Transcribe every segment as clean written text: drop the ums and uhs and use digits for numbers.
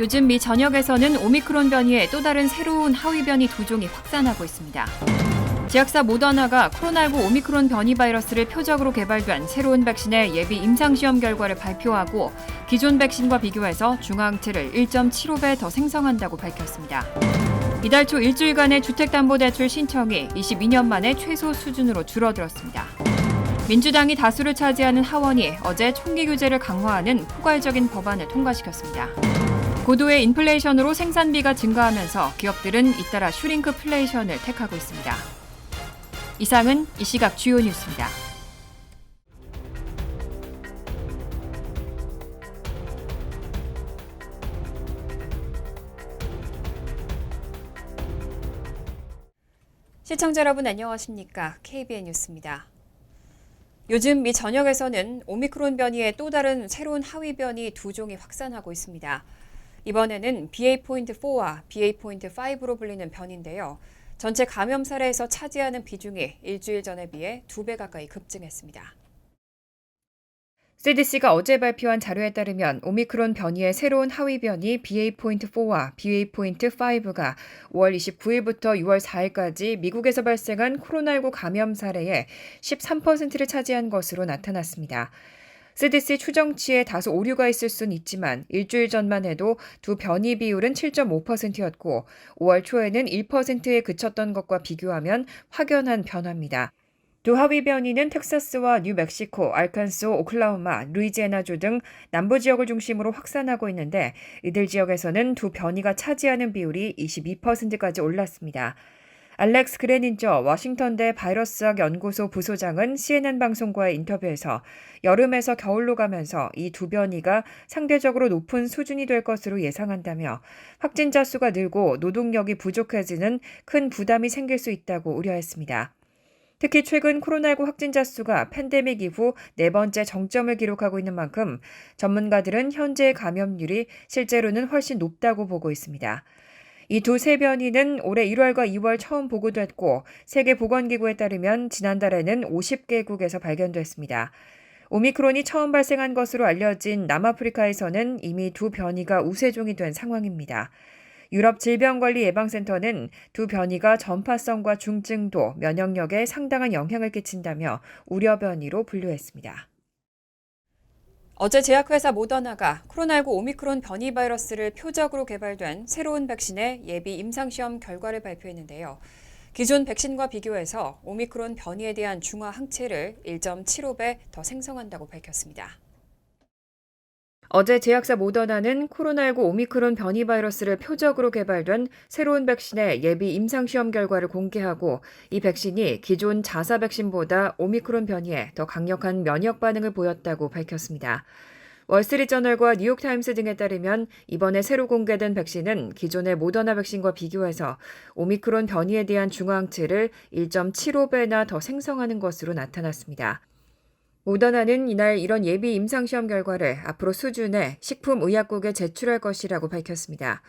요즘 미 전역에서는 오미크론 변이의 또 다른 새로운 하위 변이 두 종이 확산하고 있습니다. 제약사 모더나가 코로나19 오미크론 변이 바이러스를 표적으로 개발된 새로운 백신의 예비 임상시험 결과를 발표하고 기존 백신과 비교해서 중화항체를 1.75배 더 생성한다고 밝혔습니다. 이달 초 일주일간의 주택담보대출 신청이 22년 만에 최소 수준으로 줄어들었습니다. 민주당이 다수를 차지하는 하원이 어제 총기 규제를 강화하는 포괄적인 법안을 통과시켰습니다. 고도의 인플레이션으로 생산비가 증가하면서 기업들은 잇따라 슈링크플레이션을 택하고 있습니다. 이상은 이 시각 주요 뉴스입니다. 시청자 여러분 안녕하십니까? KBN 뉴스입니다. 요즘 미 전역에서는 오미크론 변이의 또 다른 새로운 하위 변이 두 종이 확산하고 있습니다. 이번에는 BA.4와 BA.5로 불리는 변인데요. 전체 감염 사례에서 차지하는 비중이 일주일 전에 비해 2배 가까이 급증했습니다. CDC가 어제 발표한 자료에 따르면 오미크론 변이의 새로운 하위 변이 BA.4와 BA.5가 5월 29일부터 6월 4일까지 미국에서 발생한 코로나19 감염 사례의 13%를 차지한 것으로 나타났습니다. CDC 추정치에 다소 오류가 있을 수는 있지만 일주일 전만 해도 두 변이 비율은 7.5%였고 5월 초에는 1%에 그쳤던 것과 비교하면 확연한 변화입니다. 두 하위 변이는 텍사스와 뉴멕시코, 알칸소, 오클라호마, 루이지애나주 등 남부 지역을 중심으로 확산하고 있는데 이들 지역에서는 두 변이가 차지하는 비율이 22%까지 올랐습니다. 알렉스 그레닌저 워싱턴대 바이러스학 연구소 부소장은 CNN 방송과의 인터뷰에서 여름에서 겨울로 가면서 이 두 변이가 상대적으로 높은 수준이 될 것으로 예상한다며 확진자 수가 늘고 노동력이 부족해지는 큰 부담이 생길 수 있다고 우려했습니다. 특히 최근 코로나19 확진자 수가 팬데믹 이후 네 번째 정점을 기록하고 있는 만큼 전문가들은 현재의 감염률이 실제로는 훨씬 높다고 보고 있습니다. 이 두 새 변이는 올해 1월과 2월 처음 보고됐고 세계보건기구에 따르면 지난달에는 50개국에서 발견됐습니다. 오미크론이 처음 발생한 것으로 알려진 남아프리카에서는 이미 두 변이가 우세종이 된 상황입니다. 유럽 질병관리예방센터는 두 변이가 전파성과 중증도, 면역력에 상당한 영향을 끼친다며 우려 변이로 분류했습니다. 어제 제약회사 모더나가 코로나19 오미크론 변이 바이러스를 표적으로 개발된 새로운 백신의 예비 임상시험 결과를 발표했는데요. 기존 백신과 비교해서 오미크론 변이에 대한 중화 항체를 1.75배 더 생성한다고 밝혔습니다. 어제 제약사 모더나는 코로나19 오미크론 변이 바이러스를 표적으로 개발된 새로운 백신의 예비 임상시험 결과를 공개하고 이 백신이 기존 자사 백신보다 오미크론 변이에 더 강력한 면역 반응을 보였다고 밝혔습니다. 월스트리트저널과 뉴욕타임스 등에 따르면 이번에 새로 공개된 백신은 기존의 모더나 백신과 비교해서 오미크론 변이에 대한 중화항체를 1.75배나 더 생성하는 것으로 나타났습니다. 모더나는 이날 이런 예비 임상시험 결과를 앞으로 수준의 식품의약국에 제출할 것이라고 밝혔습니다.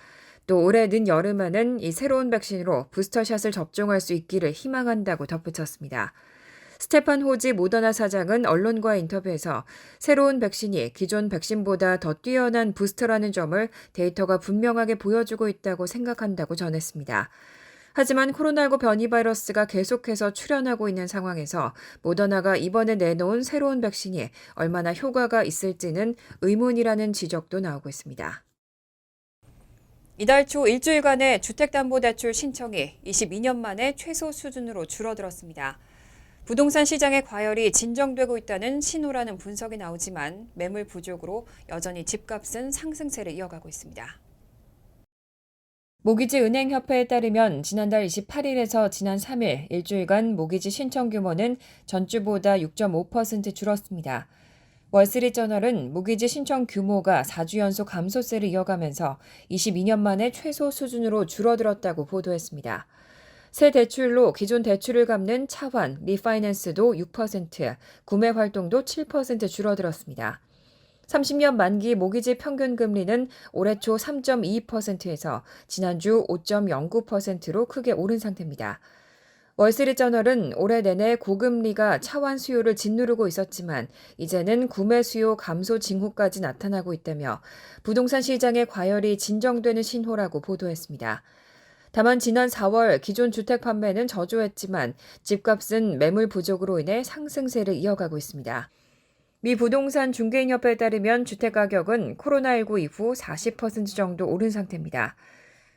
또 올해 늦여름에는 이 새로운 백신으로 부스터샷을 접종할 수 있기를 희망한다고 덧붙였습니다. 스테판 호지 모더나 사장은 언론과의 인터뷰에서 새로운 백신이 기존 백신보다 더 뛰어난 부스터라는 점을 데이터가 분명하게 보여주고 있다고 생각한다고 전했습니다. 하지만 코로나19 변이 바이러스가 계속해서 출현하고 있는 상황에서 모더나가 이번에 내놓은 새로운 백신이 얼마나 효과가 있을지는 의문이라는 지적도 나오고 있습니다. 이달 초 일주일간의 주택담보대출 신청이 22년 만에 최소 수준으로 줄어들었습니다. 부동산 시장의 과열이 진정되고 있다는 신호라는 분석이 나오지만 매물 부족으로 여전히 집값은 상승세를 이어가고 있습니다. 모기지 은행협회에 따르면 지난달 28일에서 지난 3일 일주일간 모기지 신청 규모는 전주보다 6.5% 줄었습니다. 월스트리트저널은 모기지 신청 규모가 4주 연속 감소세를 이어가면서 22년 만에 최소 수준으로 줄어들었다고 보도했습니다. 새 대출로 기존 대출을 갚는 차환, 리파이낸스도 6%, 구매 활동도 7% 줄어들었습니다. 30년 만기 모기지 평균 금리는 올해 초 3.22%에서 지난주 5.09%로 크게 오른 상태입니다. 월스트리트저널은 올해 내내 고금리가 차환 수요를 짓누르고 있었지만 이제는 구매 수요 감소 징후까지 나타나고 있다며 부동산 시장의 과열이 진정되는 신호라고 보도했습니다. 다만 지난 4월 기존 주택 판매는 저조했지만 집값은 매물 부족으로 인해 상승세를 이어가고 있습니다. 미 부동산 중개인협회에 따르면 주택가격은 코로나19 이후 40% 정도 오른 상태입니다.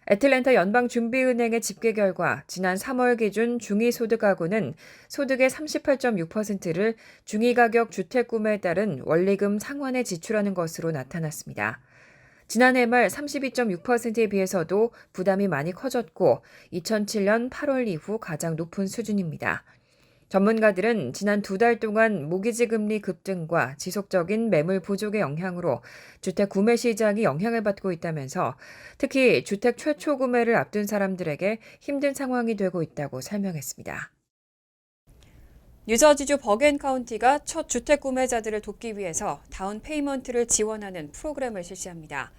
애틀랜타 연방준비은행의 집계 결과 지난 3월 기준 중위소득 가구는 소득의 38.6%를 중위가격 주택 구매에 따른 원리금 상환에 지출하는 것으로 나타났습니다. 지난해 말 32.6%에 비해서도 부담이 많이 커졌고 2007년 8월 이후 가장 높은 수준입니다. 전문가들은 지난 2달 동안 모기지 금리 급등과 지속적인 매물 부족의 영향으로 주택 구매 시장이 영향을 받고 있다면서 특히 주택 최초 구매를 앞둔 사람들에게 힘든 상황이 되고 있다고 설명했습니다. 뉴저지주 버겐 카운티가 첫 주택 구매자들을 돕기 위해서 다운 페이먼트를 지원하는 프로그램을 실시합니다.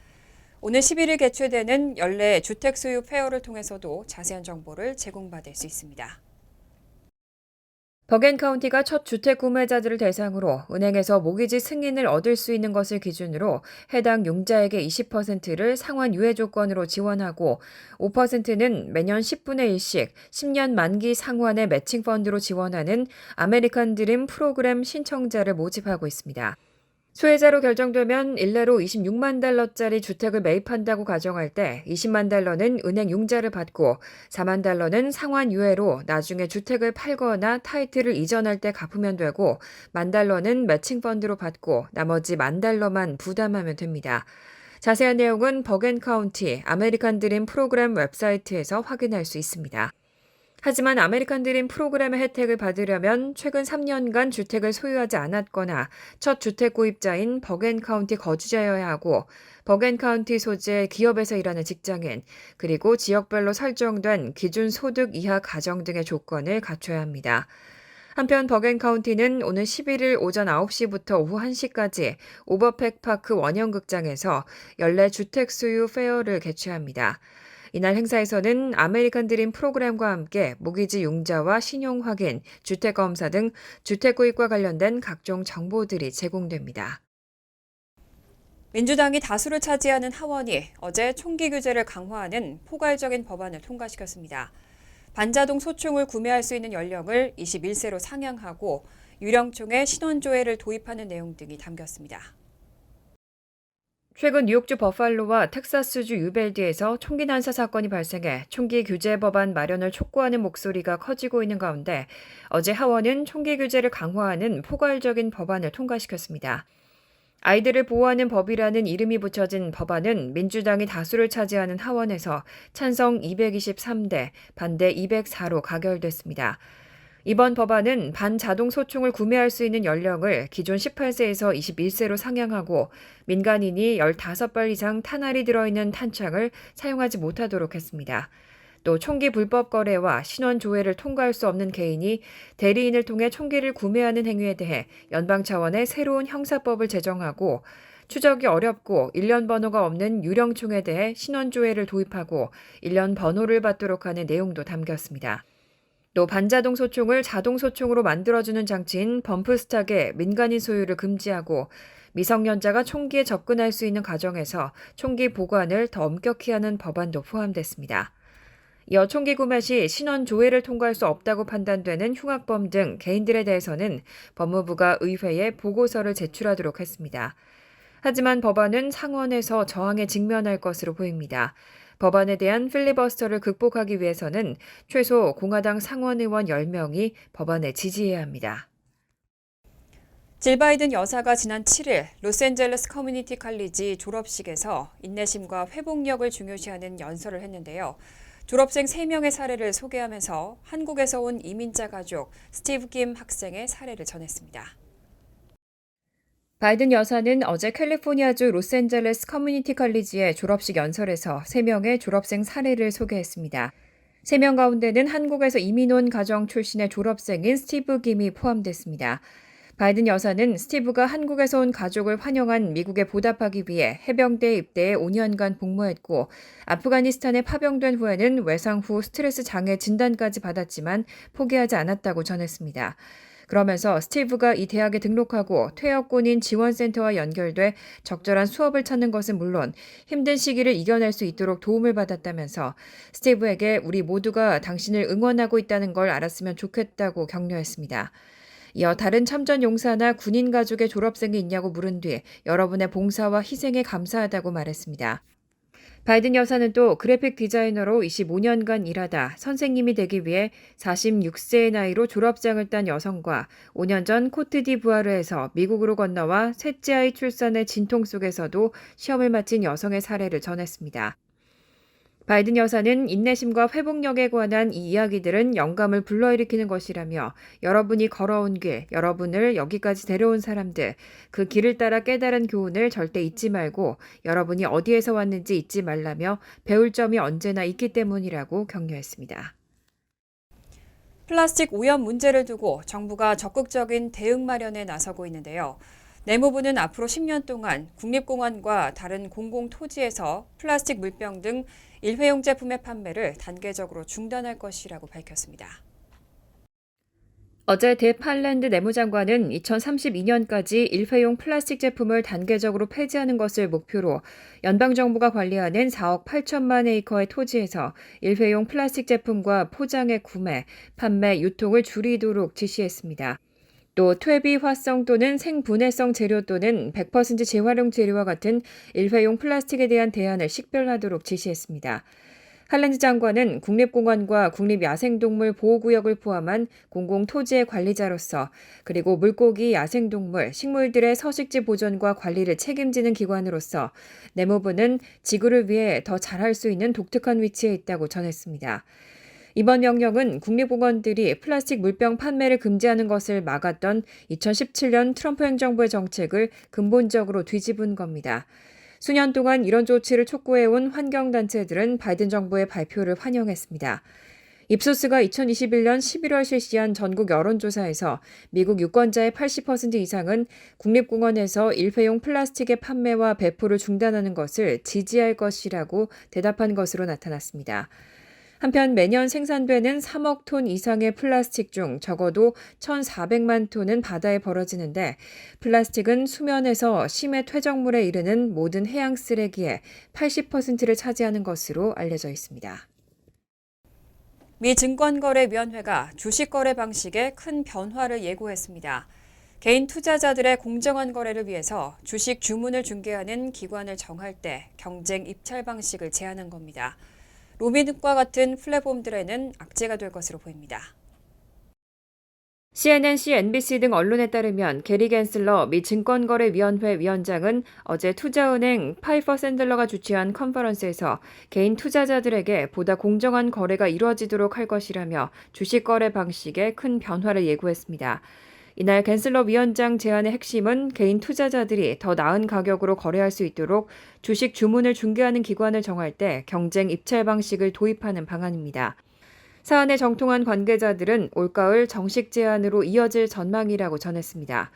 오늘 11일 개최되는 연례 주택 소유 페어를 통해서도 자세한 정보를 제공받을 수 있습니다. 버겐 카운티가 첫 주택 구매자들을 대상으로 은행에서 모기지 승인을 얻을 수 있는 것을 기준으로 해당 용자에게 20%를 상환 유예 조건으로 지원하고 5%는 매년 10분의 1씩 10년 만기 상환의 매칭 펀드로 지원하는 아메리칸 드림 프로그램 신청자를 모집하고 있습니다. 수혜자로 결정되면 일례로 $26만 주택을 매입한다고 가정할 때 $20만 은행 융자를 받고 $4만 상환 유예로 나중에 주택을 팔거나 타이틀을 이전할 때 갚으면 되고 $1만 매칭 펀드로 받고 나머지 $1만 부담하면 됩니다. 자세한 내용은 버겐 카운티 아메리칸 드림 프로그램 웹사이트에서 확인할 수 있습니다. 하지만 아메리칸 드림 프로그램의 혜택을 받으려면 최근 3년간 주택을 소유하지 않았거나 첫 주택 구입자인 버겐 카운티 거주자여야 하고 버겐 카운티 소재 기업에서 일하는 직장인 그리고 지역별로 설정된 기준 소득 이하 가정 등의 조건을 갖춰야 합니다. 한편 버겐 카운티는 오늘 11일 오전 9시부터 오후 1시까지 오버팩 파크 원형극장에서 연례 주택 소유 페어를 개최합니다. 이날 행사에서는 아메리칸 드림 프로그램과 함께 모기지 융자와 신용 확인, 주택 검사 등 주택 구입과 관련된 각종 정보들이 제공됩니다. 민주당이 다수를 차지하는 하원이 어제 총기 규제를 강화하는 포괄적인 법안을 통과시켰습니다. 반자동 소총을 구매할 수 있는 연령을 21세로 상향하고 유령총에 신원조회를 도입하는 내용 등이 담겼습니다. 최근 뉴욕주 버팔로와 텍사스주 유벨드에서 총기 난사 사건이 발생해 총기 규제 법안 마련을 촉구하는 목소리가 커지고 있는 가운데 어제 하원은 총기 규제를 강화하는 포괄적인 법안을 통과시켰습니다. 아이들을 보호하는 법이라는 이름이 붙여진 법안은 민주당이 다수를 차지하는 하원에서 찬성 223대, 반대 204로 가결됐습니다. 이번 법안은 반자동 소총을 구매할 수 있는 연령을 기존 18세에서 21세로 상향하고 민간인이 15발 이상 탄알이 들어있는 탄창을 사용하지 못하도록 했습니다. 또 총기 불법 거래와 신원 조회를 통과할 수 없는 개인이 대리인을 통해 총기를 구매하는 행위에 대해 연방 차원의 새로운 형사법을 제정하고 추적이 어렵고 일련 번호가 없는 유령총에 대해 신원 조회를 도입하고 일련 번호를 받도록 하는 내용도 담겼습니다. 또 반자동 소총을 자동 소총으로 만들어주는 장치인 범프스탁의 민간인 소유를 금지하고 미성년자가 총기에 접근할 수 있는 가정에서 총기 보관을 더 엄격히 하는 법안도 포함됐습니다. 이어 총기 구매 시 신원 조회를 통과할 수 없다고 판단되는 흉악범 등 개인들에 대해서는 법무부가 의회에 보고서를 제출하도록 했습니다. 하지만 법안은 상원에서 저항에 직면할 것으로 보입니다. 법안에 대한 필리버스터를 극복하기 위해서는 최소 공화당 상원의원 10명이 법안에 지지해야 합니다. 질 바이든 여사가 지난 7일 로스앤젤레스 커뮤니티 칼리지 졸업식에서 인내심과 회복력을 중요시하는 연설을 했는데요. 졸업생 3명의 사례를 소개하면서 한국에서 온 이민자 가족 스티브 김 학생의 사례를 전했습니다. 바이든 여사는 어제 캘리포니아주 로스앤젤레스 커뮤니티 칼리지의 졸업식 연설에서 3명의 졸업생 사례를 소개했습니다. 3명 가운데는 한국에서 이민 온 가정 출신의 졸업생인 스티브 김이 포함됐습니다. 바이든 여사는 스티브가 한국에서 온 가족을 환영한 미국에 보답하기 위해 해병대에 입대해 5년간 복무했고 아프가니스탄에 파병된 후에는 외상 후 스트레스 장애 진단까지 받았지만 포기하지 않았다고 전했습니다. 그러면서 스티브가 이 대학에 등록하고 퇴역군인 지원센터와 연결돼 적절한 수업을 찾는 것은 물론 힘든 시기를 이겨낼 수 있도록 도움을 받았다면서 스티브에게 우리 모두가 당신을 응원하고 있다는 걸 알았으면 좋겠다고 격려했습니다. 이어 다른 참전 용사나 군인 가족의 졸업생이 있냐고 물은 뒤 여러분의 봉사와 희생에 감사하다고 말했습니다. 바이든 여사는 또 그래픽 디자이너로 25년간 일하다 선생님이 되기 위해 46세의 나이로 졸업장을 딴 여성과 5년 전 코트디부아르에서 미국으로 건너와 셋째 아이 출산의 진통 속에서도 시험을 마친 여성의 사례를 전했습니다. 바이든 여사는 인내심과 회복력에 관한 이 이야기들은 영감을 불러일으키는 것이라며 여러분이 걸어온 길, 여러분을 여기까지 데려온 사람들, 그 길을 따라 깨달은 교훈을 절대 잊지 말고 여러분이 어디에서 왔는지 잊지 말라며 배울 점이 언제나 있기 때문이라고 격려했습니다. 플라스틱 오염 문제를 두고 정부가 적극적인 대응 마련에 나서고 있는데요. 내무부는 앞으로 10년 동안 국립공원과 다른 공공토지에서 플라스틱 물병 등 일회용 제품의 판매를 단계적으로 중단할 것이라고 밝혔습니다. 어제 데팔랜드 내무장관은 2032년까지 일회용 플라스틱 제품을 단계적으로 폐지하는 것을 목표로 연방정부가 관리하는 4억 8천만 에이커의 토지에서 일회용 플라스틱 제품과 포장의 구매, 판매, 유통을 줄이도록 지시했습니다. 또 퇴비 활성 또는 생분해성 재료 또는 100% 재활용 재료와 같은 일회용 플라스틱에 대한 대안을 식별하도록 지시했습니다. 할랜드 장관은 국립공원과 국립야생동물 보호구역을 포함한 공공토지의 관리자로서 그리고 물고기, 야생동물, 식물들의 서식지 보존과 관리를 책임지는 기관으로서 내무부는 지구를 위해 더 잘할 수 있는 독특한 위치에 있다고 전했습니다. 이번 명령은 국립공원들이 플라스틱 물병 판매를 금지하는 것을 막았던 2017년 트럼프 행정부의 정책을 근본적으로 뒤집은 겁니다. 수년 동안 이런 조치를 촉구해온 환경단체들은 바이든 정부의 발표를 환영했습니다. 입소스가 2021년 11월 실시한 전국 여론조사에서 미국 유권자의 80% 이상은 국립공원에서 일회용 플라스틱의 판매와 배포를 중단하는 것을 지지할 것이라고 대답한 것으로 나타났습니다. 한편 매년 생산되는 3억 톤 이상의 플라스틱 중 적어도 1,400만 톤은 바다에 벌어지는데 플라스틱은 수면에서 심해 퇴적물에 이르는 모든 해양 쓰레기의 80%를 차지하는 것으로 알려져 있습니다. 미 증권거래위원회가 주식거래 방식에 큰 변화를 예고했습니다. 개인 투자자들의 공정한 거래를 위해서 주식 주문을 중개하는 기관을 정할 때 경쟁 입찰 방식을 제한한 겁니다. 로빈훗과 같은 플랫폼들에는 악재가 될 것으로 보입니다. CNN, NBC 등 언론에 따르면 게리 갠슬러 미 증권거래위원회 위원장은 어제 투자은행 파이퍼 샌들러가 주최한 컨퍼런스에서 개인 투자자들에게 보다 공정한 거래가 이루어지도록 할 것이라며 주식 거래 방식에 큰 변화를 예고했습니다. 이날 갠슬러 위원장 제안의 핵심은 개인 투자자들이 더 나은 가격으로 거래할 수 있도록 주식 주문을 중개하는 기관을 정할 때 경쟁 입찰 방식을 도입하는 방안입니다. 사안에 정통한 관계자들은 올가을 정식 제안으로 이어질 전망이라고 전했습니다.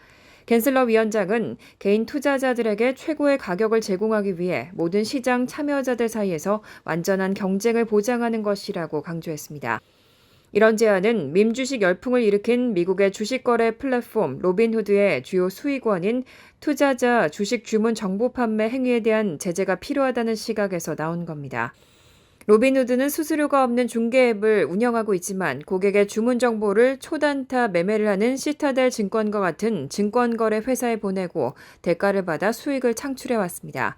갠슬러 위원장은 개인 투자자들에게 최고의 가격을 제공하기 위해 모든 시장 참여자들 사이에서 완전한 경쟁을 보장하는 것이라고 강조했습니다. 이런 제안은 밈 주식 열풍을 일으킨 미국의 주식거래 플랫폼 로빈후드의 주요 수익원인 투자자 주식 주문 정보 판매 행위에 대한 제재가 필요하다는 시각에서 나온 겁니다. 로빈후드는 수수료가 없는 중개 앱을 운영하고 있지만 고객의 주문 정보를 초단타 매매를 하는 시타델 증권과 같은 증권거래 회사에 보내고 대가를 받아 수익을 창출해왔습니다.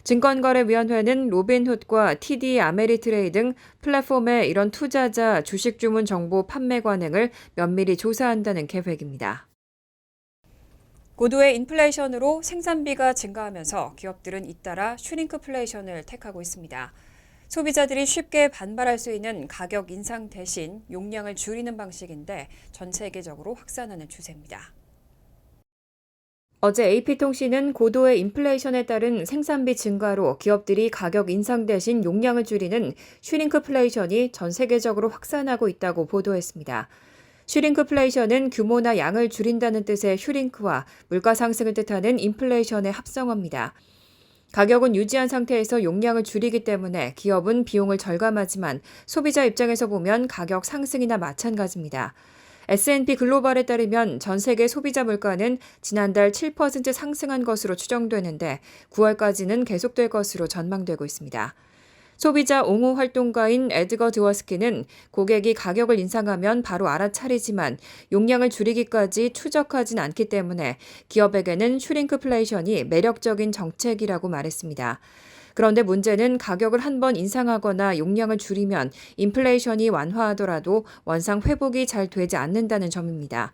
증권거래위원회는 로빈훗과 TD 아메리트레이 등 플랫폼의 이런 투자자 주식 주문 정보 판매 관행을 면밀히 조사한다는 계획입니다. 고도의 인플레이션으로 생산비가 증가하면서 기업들은 잇따라 슈링크플레이션을 택하고 있습니다. 소비자들이 쉽게 반발할 수 있는 가격 인상 대신 용량을 줄이는 방식인데 전 세계적으로 확산하는 추세입니다. 어제 AP통신은 고도의 인플레이션에 따른 생산비 증가로 기업들이 가격 인상 대신 용량을 줄이는 슈링크플레이션이 전 세계적으로 확산하고 있다고 보도했습니다. 슈링크플레이션은 규모나 양을 줄인다는 뜻의 슈링크와 물가 상승을 뜻하는 인플레이션의 합성어입니다. 가격은 유지한 상태에서 용량을 줄이기 때문에 기업은 비용을 절감하지만 소비자 입장에서 보면 가격 상승이나 마찬가지입니다. S&P 글로벌에 따르면 전 세계 소비자 물가는 지난달 7% 상승한 것으로 추정되는데 9월까지는 계속될 것으로 전망되고 있습니다. 소비자 옹호 활동가인 에드거 드워스키는 고객이 가격을 인상하면 바로 알아차리지만 용량을 줄이기까지 추적하진 않기 때문에 기업에게는 슈링크플레이션이 매력적인 정책이라고 말했습니다. 그런데 문제는 가격을 한번 인상하거나 용량을 줄이면 인플레이션이 완화하더라도 원상 회복이 잘 되지 않는다는 점입니다.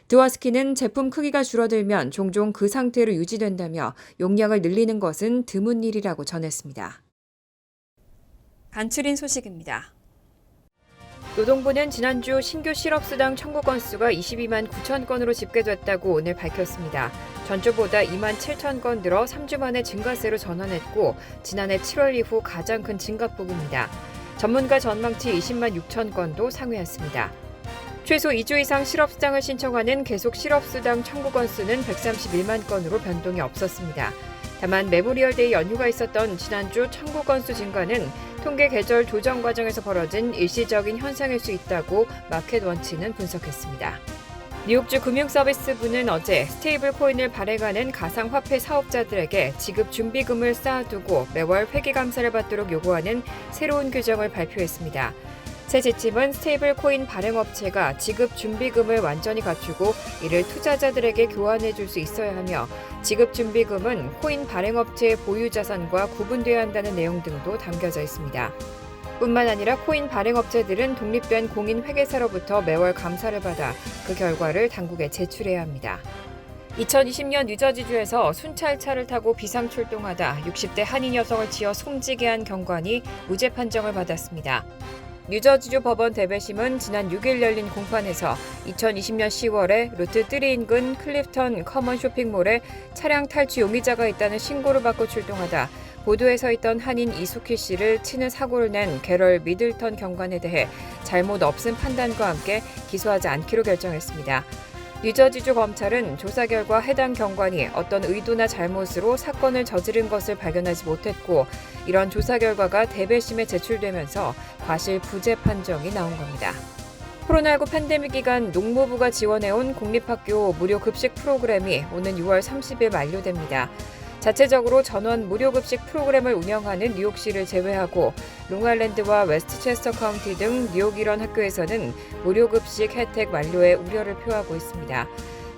드워스키는 제품 크기가 줄어들면 종종 그 상태로 유지된다며 용량을 늘리는 것은 드문 일이라고 전했습니다. 간추린 소식입니다. 노동부는 지난주 신규 실업수당 청구 건수가 22만 9천 건으로 집계됐다고 오늘 밝혔습니다. 전주보다 2만 7천 건 늘어 3주 만에 증가세로 전환했고 지난해 7월 이후 가장 큰 증가폭입니다. 전문가 전망치 20만 6천 건도 상회했습니다. 최소 2주 이상 실업수당을 신청하는 계속 실업수당 청구 건수는 131만 건으로 변동이 없었습니다. 다만 메모리얼데이 연휴가 있었던 지난주 청구 건수 증가는 통계 계절 조정 과정에서 벌어진 일시적인 현상일 수 있다고 마켓원치는 분석했습니다. 뉴욕주 금융서비스부는 어제 스테이블 코인을 발행하는 가상화폐 사업자들에게 지급 준비금을 쌓아두고 매월 회계감사를 받도록 요구하는 새로운 규정을 발표했습니다. 새 지침은 스테이블 코인 발행업체가 지급 준비금을 완전히 갖추고 이를 투자자들에게 교환해 줄 수 있어야 하며 지급 준비금은 코인 발행업체의 보유 자산과 구분되어야 한다는 내용 등도 담겨져 있습니다. 뿐만 아니라 코인 발행업체들은 독립된 공인 회계사로부터 매월 감사를 받아 그 결과를 당국에 제출해야 합니다. 2020년 뉴저지주에서 순찰차를 타고 비상 출동하다 60대 한인 여성을 지어 숨지게 한 경관이 무죄 판정을 받았습니다. 뉴저지주 법원 대배심은 지난 6일 열린 공판에서 2020년 10월에 루트 3 인근 클리프턴 커먼 쇼핑몰에 차량 탈취 용의자가 있다는 신고를 받고 출동하다 보도에 서 있던 한인 이수키 씨를 치는 사고를 낸 게럴 미들턴 경관에 대해 잘못 없음 판단과 함께 기소하지 않기로 결정했습니다. 뉴저지주 검찰은 조사 결과 해당 경관이 어떤 의도나 잘못으로 사건을 저지른 것을 발견하지 못했고 이런 조사 결과가 대배심에 제출되면서 과실부재 판정이 나온 겁니다. 코로나19 팬데믹 기간 농무부가 지원해온 공립학교 무료 급식 프로그램이 오는 6월 30일 만료됩니다. 자체적으로 전원 무료 급식 프로그램을 운영하는 뉴욕시를 제외하고 롱아일랜드와 웨스트체스터 카운티 등 뉴욕 일원 학교에서는 무료 급식 혜택 만료에 우려를 표하고 있습니다.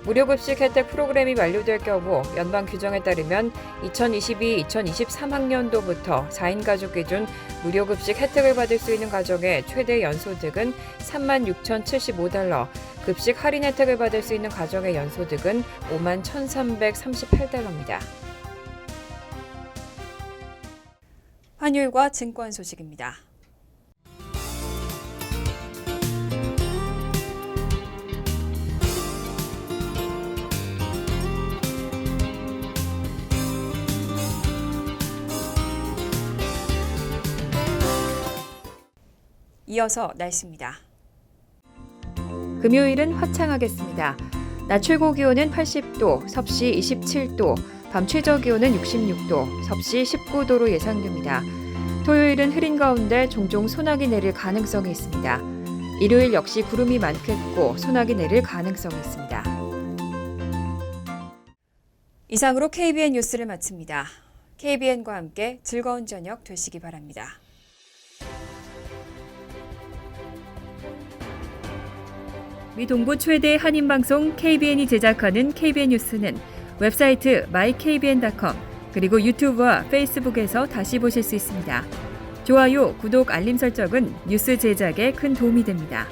무료 급식 혜택 프로그램이 만료될 경우 연방 규정에 따르면 2022-2023학년도부터 4인 가족 기준 무료 급식 혜택을 받을 수 있는 가정의 최대 연소득은 36,075달러, 급식 할인 혜택을 받을 수 있는 가정의 연소득은 51,338달러입니다. 환율과 증권 소식입니다. 이어서 날씨입니다. 금요일은 화창하겠습니다. 낮 최고 기온은 80도, 섭씨 27도, 밤 최저 기온은 66도, 섭씨 19도로 예상됩니다. 토요일은 흐린 가운데 종종 소나기 내릴 가능성이 있습니다. 일요일 역시 구름이 많겠고 소나기 내릴 가능성이 있습니다. 이상으로 KBN 뉴스를 마칩니다. KBN과 함께 즐거운 저녁 되시기 바랍니다. 미 동부 최대 한인방송 KBN이 제작하는 KBN 뉴스는 웹사이트 mykbn.com 그리고 유튜브와 페이스북에서 다시 보실 수 있습니다. 좋아요, 구독, 알림 설정은 뉴스 제작에 큰 도움이 됩니다.